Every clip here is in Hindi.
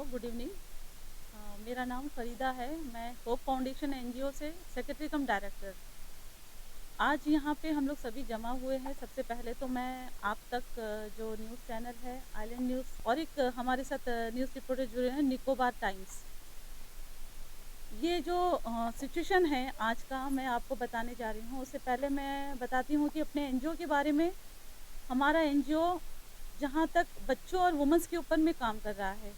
Good evening. मेरा नाम फरीदा है। मैं होप फाउंडेशन एनजीओ से सेक्रेटरी कम डायरेक्टर। आज यहाँ पे हम लोग सभी जमा हुए हैं। सबसे पहले तो मैं आप तक जो न्यूज़ चैनल है आइलैंड न्यूज़ और एक हमारे साथ न्यूज़ रिपोर्टर जुड़े हैं निकोबार टाइम्स। ये जो सिचुएशन है आज का मैं आपको बताने जा रही हूँ। उससे पहले मैं बताती हूँ कि अपने एनजीओ के बारे में। हमारा एनजीओ जहाँ तक बच्चों और वुमेंस के ऊपर में काम कर रहा है,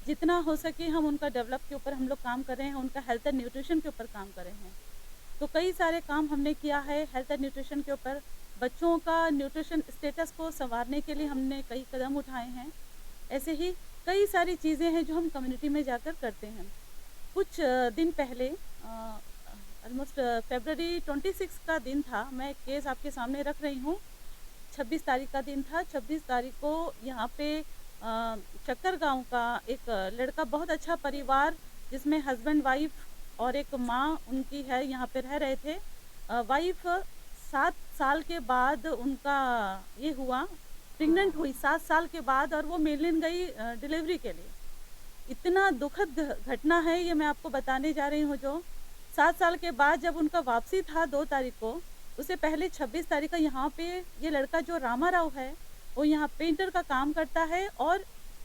जितना हो सके हम उनका डेवलप के ऊपर हम लोग काम कर रहे हैं, उनका हेल्थ एंड न्यूट्रिशन के ऊपर काम कर रहे हैं। तो कई सारे काम हमने किया है हेल्थ एंड न्यूट्रिशन के ऊपर। बच्चों का न्यूट्रिशन स्टेटस को संवारने के लिए हमने कई कदम उठाए हैं। ऐसे ही कई सारी चीज़ें हैं जो हम कम्युनिटी में जाकर करते हैं। कुछ दिन पहले ऑलमोस्ट फरवरी 26 का दिन था। मैं एक केस आपके सामने रख रही हूँ। 26 तारीख का दिन था। 26 तारीख को यहाँ पे चक्कर गांव का एक लड़का, बहुत अच्छा परिवार जिसमें हस्बैंड वाइफ और एक माँ उनकी है, यहाँ पे रह रहे थे। वाइफ 7 साल के बाद उनका ये हुआ, प्रेग्नेंट हुई 7 साल के बाद, और वो मेलैंड गई डिलीवरी के लिए। इतना दुखद घटना है ये, मैं आपको बताने जा रही हूँ। जो 7 साल के बाद जब उनका वापसी था 2 तारीख को, उससे पहले 26 तारीख का यहाँ पे ये लड़का जो रामा राव है, वो यहाँ पेंटर का काम करता है। और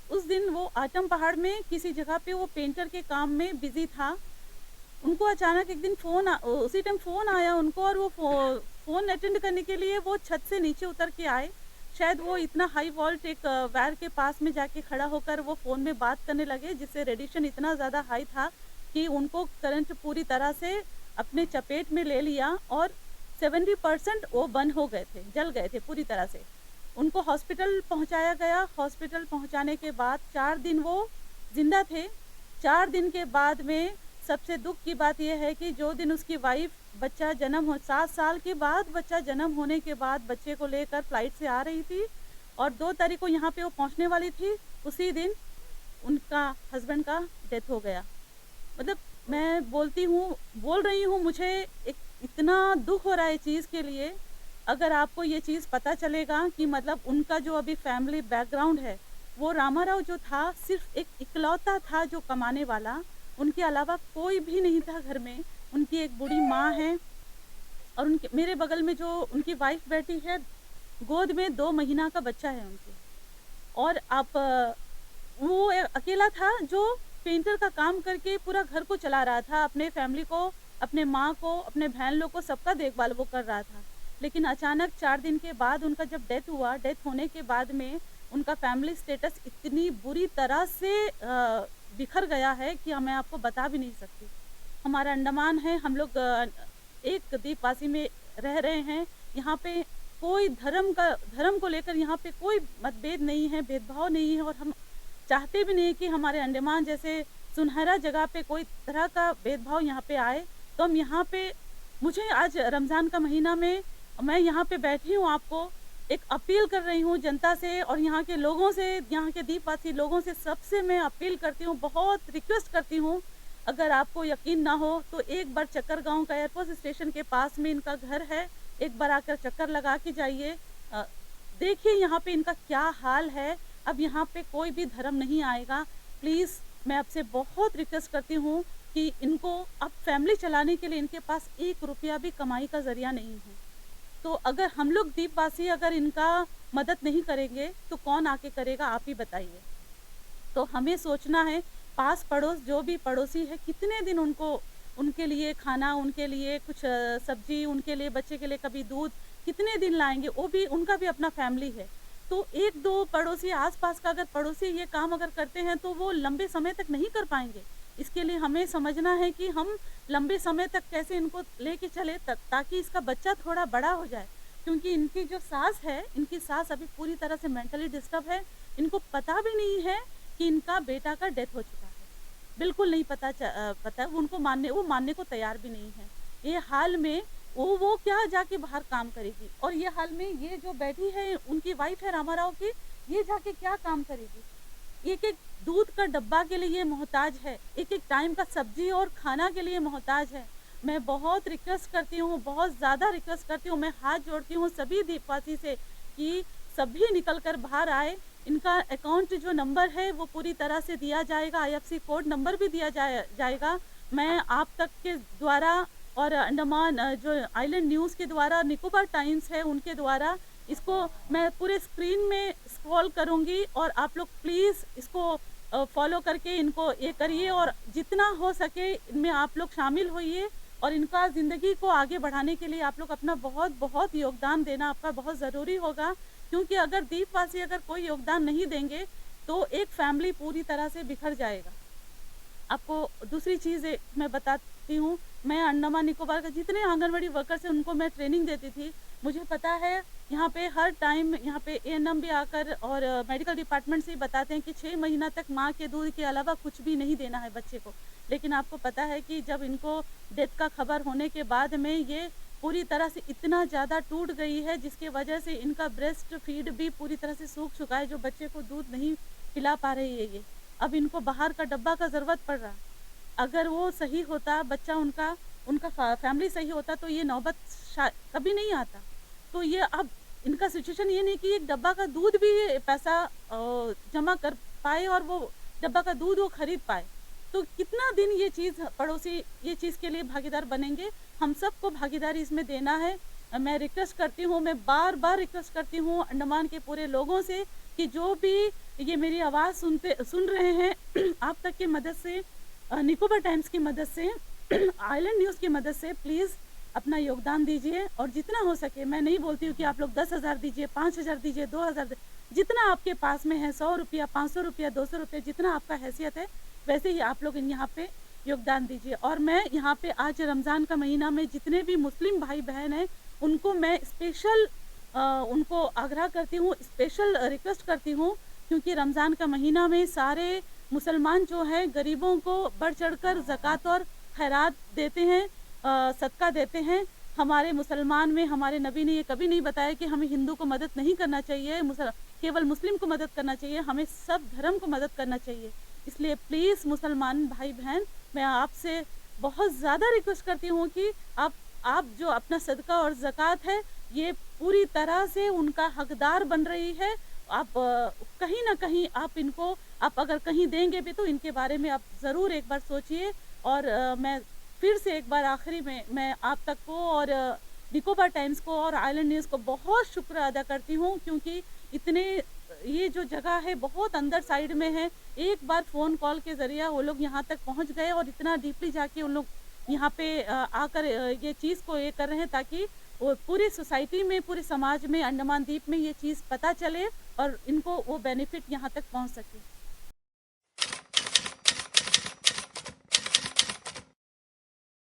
उस दिन वो आटम पहाड़ में किसी जगह पे वो पेंटर के काम में बिजी था। उनको अचानक एक दिन उसी टाइम फ़ोन आया उनको, और वो फ़ोन अटेंड करने के लिए वो छत से नीचे उतर के आए। शायद वो इतना हाई वोल्ट एक वायर के पास में जाके खड़ा होकर वो फ़ोन में बात करने लगे, जिससे रेडिएशन इतना ज़्यादा हाई था कि उनको करंट पूरी तरह से अपने चपेट में ले लिया, और 70% वो बंद हो गए थे, जल गए थे पूरी तरह से। उनको हॉस्पिटल पहुंचाया गया। हॉस्पिटल पहुंचाने के बाद 4 दिन वो जिंदा थे। 4 दिन के बाद में सबसे दुख की बात यह है कि जो दिन उसकी वाइफ बच्चा जन्म हो 7 साल के बाद बच्चा जन्म होने के बाद बच्चे को लेकर फ्लाइट से आ रही थी, और 2 तारीख को यहाँ पे वो पहुँचने वाली थी, उसी दिन उनका हस्बैंड का डेथ हो गया। मतलब मैं बोल रही हूँ, मुझे एक इतना दुख हो रहा है चीज़ के लिए। अगर आपको ये चीज़ पता चलेगा कि मतलब उनका जो अभी फैमिली बैकग्राउंड है, वो रामाराव जो था सिर्फ एक इकलौता था जो कमाने वाला, उनके अलावा कोई भी नहीं था घर में। उनकी एक बूढ़ी माँ है, और उनके मेरे बगल में जो उनकी वाइफ बैठी है, गोद में 2 महीना का बच्चा है उनके। और आप वो अकेला था जो पेंटर का काम करके पूरा घर को चला रहा था, अपने फैमिली को, अपने माँ को, अपने बहन लोग को, सबका देखभाल वो कर रहा था। लेकिन अचानक 4 दिन के बाद उनका जब डेथ हुआ, डेथ होने के बाद में उनका फैमिली स्टेटस इतनी बुरी तरह से बिखर गया है कि मैं आपको बता भी नहीं सकती। हमारा अंडमान है, हम लोग एक द्वीपवासी में रह रहे हैं। यहाँ पे कोई धर्म को लेकर यहाँ पे कोई मतभेद नहीं है, भेदभाव नहीं है, और हम चाहते भी नहीं कि हमारे अंडमान जैसे सुनहरा जगह पे कोई तरह का भेदभाव यहाँ पे आए। तो हम यहाँ पे, मुझे आज रमज़ान का महीना में मैं यहाँ पे बैठी हूँ, आपको एक अपील कर रही हूँ जनता से और यहाँ के लोगों से, यहाँ के द्वीपवासी लोगों से, सबसे मैं अपील करती हूँ, बहुत रिक्वेस्ट करती हूँ। अगर आपको यकीन ना हो तो एक बार चक्कर गाँव का एयरपोर्ट स्टेशन के पास में इनका घर है, एक बार आकर चक्कर लगा के जाइए। देखिए यहाँ पे इनका क्या हाल है। अब यहाँ पे कोई भी धर्म नहीं आएगा। प्लीज़ मैं आपसे बहुत रिक्वेस्ट करती हूँ कि इनको अब फैमिली चलाने के लिए इनके पास 1 रुपया भी कमाई का ज़रिया नहीं है। तो अगर हम लोग द्वीपवासी अगर इनका मदद नहीं करेंगे तो कौन आके करेगा, आप ही बताइए। तो हमें सोचना है, पास पड़ोस जो भी पड़ोसी है, कितने दिन उनके लिए खाना, उनके लिए कुछ सब्जी, उनके लिए बच्चे के लिए कभी दूध, कितने दिन लाएंगे। वो भी, उनका भी अपना फैमिली है। तो 1-2 पड़ोसी, आसपास का अगर पड़ोसी ये काम अगर करते हैं तो वो लंबे समय तक नहीं कर पाएंगे। इसके लिए हमें समझना है कि हम लंबे समय तक कैसे इनको लेके चले ताकि इसका बच्चा थोड़ा बड़ा हो जाए। क्योंकि इनकी जो सास है, इनकी सास अभी पूरी तरह से मेंटली डिस्टर्ब है। इनको पता भी नहीं है कि इनका बेटा का डेथ हो चुका है, बिल्कुल नहीं पता। उनको वो मानने को तैयार भी नहीं है। ये हाल में वो क्या जाके बाहर काम करेगी, और ये हाल में ये जो बैठी है उनकी वाइफ है रामाराव की, ये जाके क्या काम करेगी। एक दूध का डब्बा के लिए मोहताज है, एक टाइम का सब्जी और खाना के लिए मोहताज है। मैं बहुत रिक्वेस्ट करती हूँ, बहुत ज़्यादा रिक्वेस्ट करती हूँ, मैं हाथ जोड़ती हूँ सभी द्वीपवासी से कि सभी निकल कर बाहर आए इनका अकाउंट जो नंबर है वो पूरी तरह से दिया जाएगा, आईएफएससी कोड नंबर भी दिया जाएगा। मैं आप तक के द्वारा और अंडमान जो आइलैंड न्यूज़ के द्वारा, निकोबार टाइम्स है उनके द्वारा इसको मैं पूरे स्क्रीन में स्क्रॉल करूँगी, और आप लोग प्लीज़ इसको फॉलो करके इनको ये करिए, और जितना हो सके इनमें आप लोग शामिल होइए, और इनका ज़िंदगी को आगे बढ़ाने के लिए आप लोग अपना बहुत बहुत योगदान देना आपका बहुत ज़रूरी होगा। क्योंकि अगर द्वीपवासी अगर कोई योगदान नहीं देंगे तो एक फैमिली पूरी तरह से बिखर जाएगा। आपको दूसरी चीज़ मैं बताती हूँ, मैं अंडमान निकोबार के जितने आंगनवाड़ी वर्कर्स हैं उनको मैं ट्रेनिंग देती थी। मुझे पता है यहाँ पे हर टाइम यहाँ पे एएनएम भी आकर और मेडिकल डिपार्टमेंट से ही बताते हैं कि 6 महीना तक माँ के दूध के अलावा कुछ भी नहीं देना है बच्चे को। लेकिन आपको पता है कि जब इनको डेथ का खबर होने के बाद में ये पूरी तरह से इतना ज़्यादा टूट गई है, जिसकी वजह से इनका ब्रेस्ट फीड भी पूरी तरह से सूख चुका है, जो बच्चे को दूध नहीं पिला पा रही है ये। अब इनको बाहर का डब्बा का ज़रूरत पड़ रहा। अगर वो सही होता बच्चा, उनका उनका फैमिली सही होता तो ये नौबत कभी नहीं आता। तो ये अब इनका सिचुएशन ये नहीं कि एक डब्बा का दूध भी पैसा जमा कर पाए और वो डब्बा का दूध वो खरीद पाए। तो कितना दिन ये चीज़ पड़ोसी ये चीज़ के लिए भागीदार बनेंगे? हम सबको भागीदारी इसमें देना है। मैं रिक्वेस्ट करती हूँ, मैं बार-बार रिक्वेस्ट करती हूँ अंडमान के पूरे लोगों से कि जो भी ये मेरी आवाज़ सुन रहे हैं आप तक की मदद से, निकोबार टाइम्स की मदद से, आइलैंड न्यूज़ की मदद से प्लीज़ अपना योगदान दीजिए। और जितना हो सके, मैं नहीं बोलती हूँ कि आप लोग 10,000 दीजिए, 5,000 दीजिए, 2,000 जितना आपके पास में है, 100 रुपया, 500 रुपया, 200 रुपये, जितना आपका हैसियत है वैसे ही आप लोग यहाँ पे योगदान दीजिए। और मैं यहाँ पे आज रमज़ान का महीना में जितने भी मुस्लिम भाई बहन हैं उनको मैं स्पेशल उनको आग्रह करती हूँ, स्पेशल रिक्वेस्ट करती हूँ, क्योंकि रमज़ान का महीना में सारे मुसलमान जो हैं गरीबों को बढ़ चढ़कर ज़कात और खैरात देते हैं, सदका देते हैं। हमारे मुसलमान में हमारे नबी ने ये कभी नहीं बताया कि हमें हिंदू को मदद नहीं करना चाहिए, केवल मुस्लिम को मदद करना चाहिए, हमें सब धर्म को मदद करना चाहिए। इसलिए प्लीज़ मुसलमान भाई बहन, मैं आपसे बहुत ज़्यादा रिक्वेस्ट करती हूँ कि आप जो अपना सदका और ज़कात है ये पूरी तरह से उनका हकदार बन रही है। आप कहीं ना कहीं आप इनको, आप अगर कहीं देंगे भी तो इनके बारे में आप ज़रूर एक बार सोचिए। और मैं फिर से एक बार आखिरी में मैं आप तक को और निकोबार टाइम्स को और आइलैंड न्यूज़ को बहुत शुक्र अदा करती हूँ, क्योंकि इतने ये जो जगह है बहुत अंदर साइड में है। एक बार फ़ोन कॉल के ज़रिए वो लोग यहाँ तक पहुँच गए और इतना डीपली जाके उन लोग यहाँ पे आकर ये चीज़ को ये कर रहे हैं ताकि वो पूरी सोसाइटी में, पूरे समाज में, अंडमान द्वीप में ये चीज़ पता चले और इनको वो बेनिफिट यहाँ तक पहुँच सके।